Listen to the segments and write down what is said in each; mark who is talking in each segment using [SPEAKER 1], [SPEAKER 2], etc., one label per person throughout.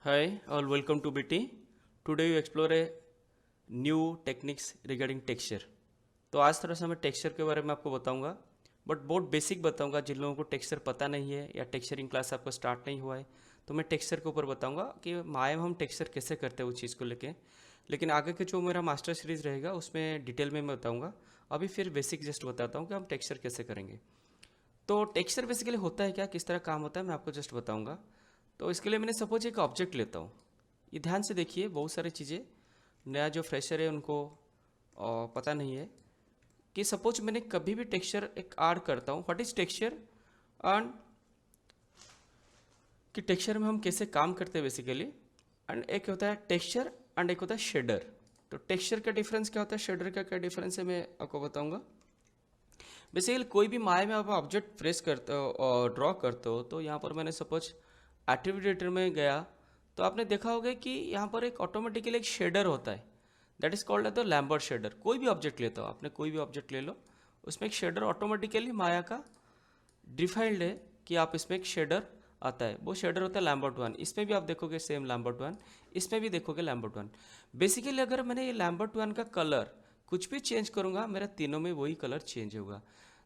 [SPEAKER 1] Hi, all welcome to BT. Today you explore a new techniques regarding texture. तो आज थोड़ा सा मैं टेक्सचर के बारे में आपको बताऊंगा, बट बहुत बेसिक बताऊंगा। जिन लोगों को टेक्सचर पता नहीं है या टेक्सचरिंग क्लास आपका स्टार्ट नहीं हुआ है, तो मैं टेक्सचर के ऊपर बताऊंगा कि माया में हम टेक्सचर कैसे करते हैं उस चीज़ को लेके। लेकिन आगे के जो मेरा मास्टर सीरीज रहेगा उसमें डिटेल में मैं बताऊँगा। अभी फिर बेसिक जस्ट बताता हूँ कि हम टेक्सचर कैसे करेंगे। तो टेक्सचर बेसिकली होता है क्या, किस तरह काम होता है, मैं आपको जस्ट बताऊंगा। तो इसके लिए मैंने सपोज एक ऑब्जेक्ट लेता हूँ। ये ध्यान से देखिए, बहुत सारी चीज़ें नया जो फ्रेशर है उनको पता नहीं है कि सपोज मैंने कभी भी टेक्सचर एक ऐड करता हूँ। व्हाट इज टेक्सचर एंड कि टेक्सचर में हम कैसे काम करते हैं बेसिकली। एंड एक होता है टेक्सचर एंड एक होता है शेडर। तो टेक्सचर का डिफरेंस क्या होता है, शेडर का क्या डिफरेंस है, मैं आपको बताऊंगा। बेसिकली कोई भी माया में आप ऑब्जेक्ट प्रेस करते हो और ड्रॉ करते हो, तो यहाँ पर मैंने सपोज एट्रीब्यूट में गया, तो आपने देखा होगा कि यहाँ पर एक ऑटोमेटिकली एक शेडर होता है, that is called the Lambert shader. कोई भी ऑब्जेक्ट लेता हो, आपने कोई भी ऑब्जेक्ट ले लो, उसमें एक शेडर ऑटोमेटिकली माया का डिफाइंड है कि आप इसमें एक शेडर आता है। वो शेडर होता है लैम्बर्ट वन। इसमें भी आप देखोगे सेम लैम्बर्ट वन, इसमें भी देखोगे लैम्बर्ट वन। बेसिकली अगर मैंने ये लैम्बर्ट वन का कलर कुछ भी चेंज करूंगा, मेरा तीनों में वही कलर चेंज होगा।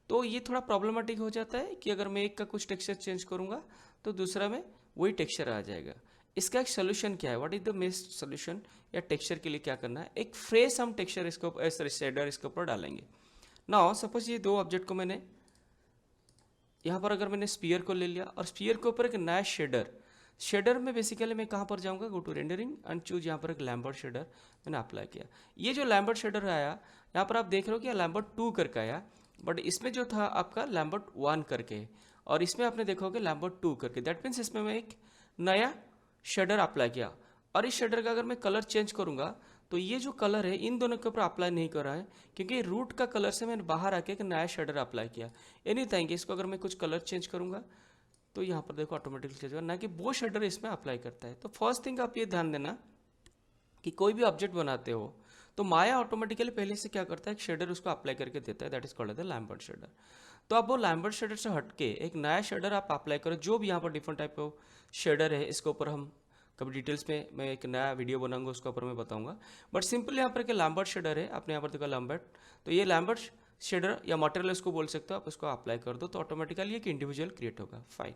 [SPEAKER 1] तो ये थोड़ा प्रॉब्लमेटिक हो जाता है कि अगर मैं एक का कुछ टेक्सचर चेंज करूंगा तो दूसरा में वही टेक्सचर आ जाएगा। इसका एक सोल्यूशन क्या है, what is the best solution, या टेक्सचर के लिए क्या करना है, एक फ्रेश हम टेक्सचर इसको शेडर इसके ऊपर डालेंगे। नाउ सपोज ये दो ऑब्जेक्ट को मैंने यहाँ पर, अगर मैंने स्पीयर को ले लिया और स्पीयर के ऊपर एक नया शेडर में बेसिकली मैं कहाँ पर जाऊँगा, go to rendering and choose. यहाँ पर एक लैम्बर्ट शेडर मैंने अप्लाई किया। ये जो लैम्बर्ट शेडर आया, यहाँ पर आप देख रहे हो कि लैम्बर्ट 2 करके आया, बट इसमें जो था आपका लैम्बर्ट 1 करके, और इसमें आपने देखोगे लैम्बर्ट 2 करके। दैट मीन्स इसमें मैं एक नया शेडर अप्लाई किया। और इस शेडर का अगर मैं कलर चेंज करूंगा, तो ये जो कलर है इन दोनों के ऊपर अप्लाई नहीं कर रहा है, क्योंकि रूट का कलर से मैंने बाहर आके एक नया शेडर अप्लाई किया। एनी टाइम इसको अगर मैं कुछ कलर चेंज करूंगा तो यहाँ पर देखो ऑटोमेटिकली चेंज होगा, ना कि वो शेडर इसमें अप्लाई करता है। तो फर्स्ट थिंग आप ये ध्यान देना कि कोई भी ऑब्जेक्ट बनाते हो तो माया ऑटोमेटिकली पहले से क्या करता है, एक शेडर उसको अप्लाई करके देता है, that is called the Lambert shader. तो अब वो लैम्बर्ट शेडर से हटके एक नया शेडर आप अप्लाई करो। जो भी यहाँ पर डिफरेंट टाइप का शेडर है, इसके ऊपर हम कभी डिटेल्स में मैं एक नया वीडियो बनाऊंगा, उसके ऊपर मैं बताऊंगा। बट सिंपल यहाँ पर एक लैम्बर्ट शेडर है, आपने यहाँ पर देखा लैम्बर्ट। तो ये लैम्बर्ट शेडर या मटेरियल इसको बोल सकते हो, आप उसको अप्लाई कर दो तो ऑटोमेटिकली एक इंडिविजुअल क्रिएट होगा। फाइन।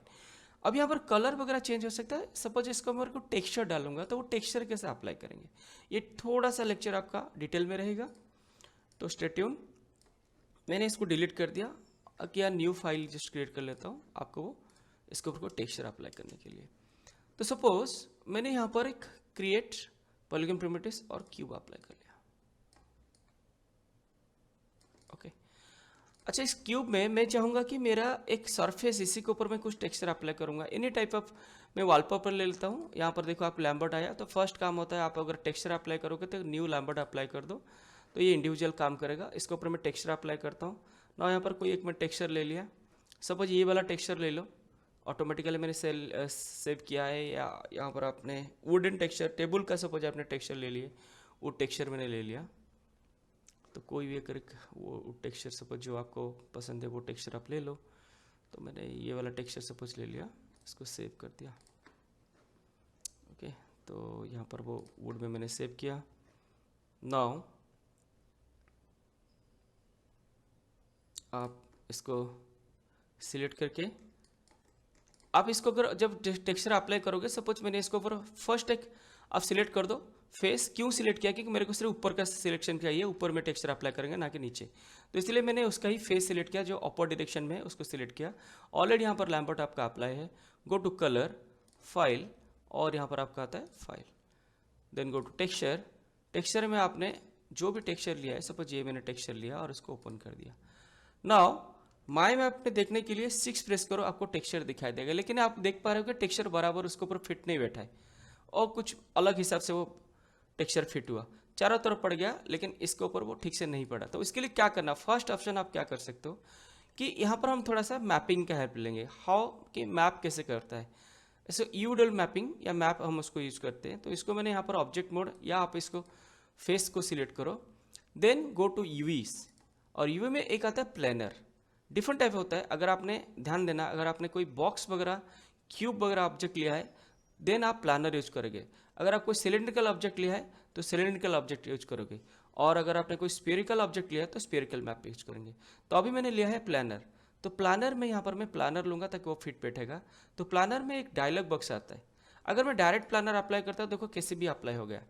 [SPEAKER 1] अब यहाँ पर कलर वगैरह चेंज हो सकता है। सपोज इसको मैं टेक्सचर डालूंगा, तो वो टेक्सचर कैसे अप्लाई करेंगे, ये थोड़ा सा लेक्चर आपका डिटेल में रहेगा, तो स्टे ट्यून। मैंने इसको डिलीट कर दिया, क्या न्यू फाइल जस्ट क्रिएट कर लेता हूँ आपको वो इसके ऊपर टेक्सचर अप्लाई करने के लिए। तो सपोज मैंने यहाँ पर एक क्रिएट पॉलीगन प्रिमिटिव्स और क्यूब अप्लाई कर लिया। ओके अच्छा, इस क्यूब में मैं चाहूंगा कि मेरा एक सरफेस, इसी के ऊपर मैं कुछ टेक्सचर अप्लाई करूंगा। एनी टाइप ऑफ मैं वॉलपेपर ले लेता हूँ। यहाँ पर देखो आप लैम्बर्ट आया, तो फर्स्ट काम होता है आप अगर टेक्सचर अप्लाई करोगे तो न्यू लैम्बर्ट अप्लाई कर दो, तो ये इंडिविजुअल काम करेगा। इसके ऊपर मैं टेक्सचर अप्लाई करता हूँ ना। यहाँ पर कोई एक मैं टेक्सचर ले लिया, सपोज ये वाला टेक्सचर ले लो, ऑटोमेटिकली मैंने सेव किया है। या यहाँ पर आपने वुडन टेक्सचर, टेबल का सपोज आपने टेक्सचर ले लिए, वो टेक्सचर मैंने ले लिया। तो कोई भी अगर वो टेक्सचर सपोज जो आपको पसंद है वो टेक्सचर आप ले लो। तो मैंने ये वाला टेक्सचर सपोज ले लिया, इसको सेव कर दिया। ओके तो यहाँ पर वो वुड में मैंने सेव किया। नाउ आप इसको सिलेक्ट करके आप इसको अगर जब टेक्सचर अप्लाई करोगे, सपोज मैंने इसको ऊपर फर्स्ट एक आप सिलेक्ट कर दो फेस। क्यों सिलेक्ट किया, क्योंकि मेरे को सिर्फ ऊपर का सिलेक्शन चाहिए, ऊपर में टेक्सचर अप्लाई करेंगे ना कि नीचे। तो इसलिए मैंने उसका ही फेस सिलेक्ट किया, जो अपर डायरेक्शन में है उसको सिलेक्ट किया। ऑलरेडी यहाँ पर लैम्बर्ट आपका अप्लाई है। गो टू कलर, फाइल, और यहाँ पर आपका आता है file, then go to texture. Texture में आपने जो भी टेक्सचर लिया है, सपोज ये मैंने टेक्सचर लिया और इसको ओपन कर दिया। नाउ माई में आपने देखने के लिए 6 प्रेस करो, आपको टेक्सचर दिखाई देगा, लेकिन आप देख पा रहे हो कि टेक्सचर बराबर उसके ऊपर फिट नहीं बैठा है, और कुछ अलग हिसाब से वो टेक्सचर फिट हुआ, चारों तरफ पड़ गया, लेकिन इसके ऊपर वो ठीक से नहीं पड़ा। तो इसके लिए क्या करना, फर्स्ट ऑप्शन आप क्या कर सकते हो कि यहाँ पर हम थोड़ा सा मैपिंग का हेल्प लेंगे। हाउ कि मैप कैसे करता है, ऐसे यूडल मैपिंग या मैप हम उसको यूज करते हैं। तो इसको मैंने यहाँ पर ऑब्जेक्ट मोड, या आप इसको फेस को सिलेक्ट करो, देन गो टू यूवीज, और यूवी में एक आता है प्लेनर, डिफरेंट टाइप होता है। अगर आपने ध्यान देना, अगर आपने कोई बॉक्स वगैरह, क्यूब वगैरह ऑब्जेक्ट लिया है, देन आप प्लानर यूज करोगे। अगर आप कोई सिलेंड्रिकल ऑब्जेक्ट लिया है तो सिलेंड्रिकल ऑब्जेक्ट यूज करोगे, और अगर आपने कोई स्पेरिकल ऑब्जेक्ट लिया है तो स्पेरिकल मैप यूज करेंगे। तो अभी मैंने लिया है प्लानर, तो प्लानर में यहाँ पर मैं प्लानर लूँगा ताकि वो फिट बैठेगा। तो प्लानर में एक डायलॉग बॉक्स आता है। अगर मैं डायरेक्ट प्लानर अप्लाई करता हूँ, देखो कैसे भी अप्लाई हो गया।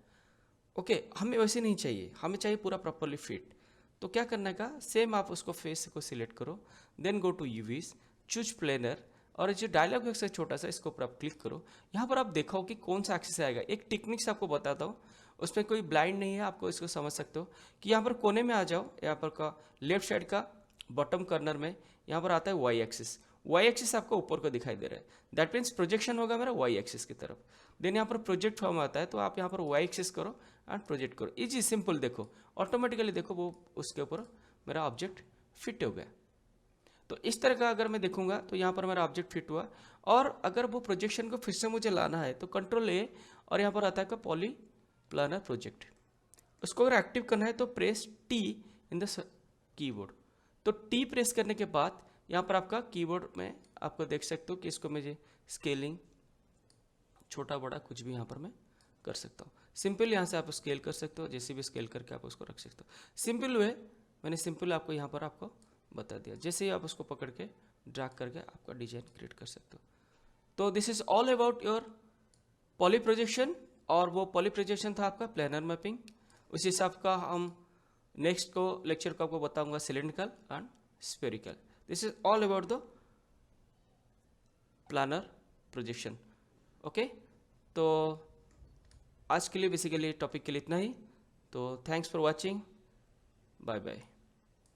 [SPEAKER 1] ओके, हमें वैसे नहीं चाहिए, हमें चाहिए पूरा प्रॉपरली फिट। तो क्या करने का, सेम आप उसको फेस को सिलेक्ट करो, then go to UVs, choose planar, और जो डायलॉग बॉक्स है छोटा सा, इसके ऊपर आप क्लिक करो। यहाँ पर आप देखो कि कौन सा एक्सिस आएगा। एक टेक्निक्स आपको बताता हूँ, उसमें कोई ब्लाइंड नहीं है, आपको इसको समझ सकते हो कि यहाँ पर कोने में आ जाओ, यहाँ पर का लेफ्ट साइड का बॉटम कॉर्नर में यहाँ पर आता है वाई एक्सिस। वाई एक्सिस आपको ऊपर को दिखाई दे रहा है, दैट मीन्स प्रोजेक्शन होगा मेरा वाई एक्सिस की तरफ। देन यहाँ पर प्रोजेक्ट फॉर्म आता है, तो आप यहाँ पर वाई एक्सिस करो एंड प्रोजेक्ट करो। इजी सिंपल, देखो ऑटोमेटिकली देखो वो उसके ऊपर मेरा ऑब्जेक्ट फिट हो गया। तो इस तरह का अगर मैं देखूंगा तो यहाँ पर मेरा ऑब्जेक्ट फिट हुआ। और अगर वो प्रोजेक्शन को फिर से मुझे लाना है तो कंट्रोल ए, और यहाँ पर आता है पॉली प्लानर प्रोजेक्ट। उसको अगर एक्टिव करना है तो press T in the keyboard. तो टी प्रेस करने के बाद यहाँ पर आपका कीबोर्ड में आपको देख सकते हो कि इसको मुझे स्केलिंग छोटा बड़ा कुछ भी यहाँ पर मैं कर सकता हूँ। सिंपल यहाँ से आप स्केल कर सकते हो, जैसे भी स्केल करके आप उसको रख सकते हो। सिंपल वे मैंने सिंपल आपको यहाँ पर आपको बता दिया, जैसे ही आप उसको पकड़ के ड्रैग करके आपका डिजाइन क्रिएट कर सकते हो। तो this is all about your poly projection, और वो पॉली प्रोजेक्शन था आपका प्लानर मैपिंग। उस हिसाब का हम नेक्स्ट को लेक्चर को आपको बताऊंगा cylindrical and spherical. This is all about the planar projection. Okay, तो आज के लिए बेसिकली टॉपिक के लिए इतना ही। तो thanks for watching, bye bye.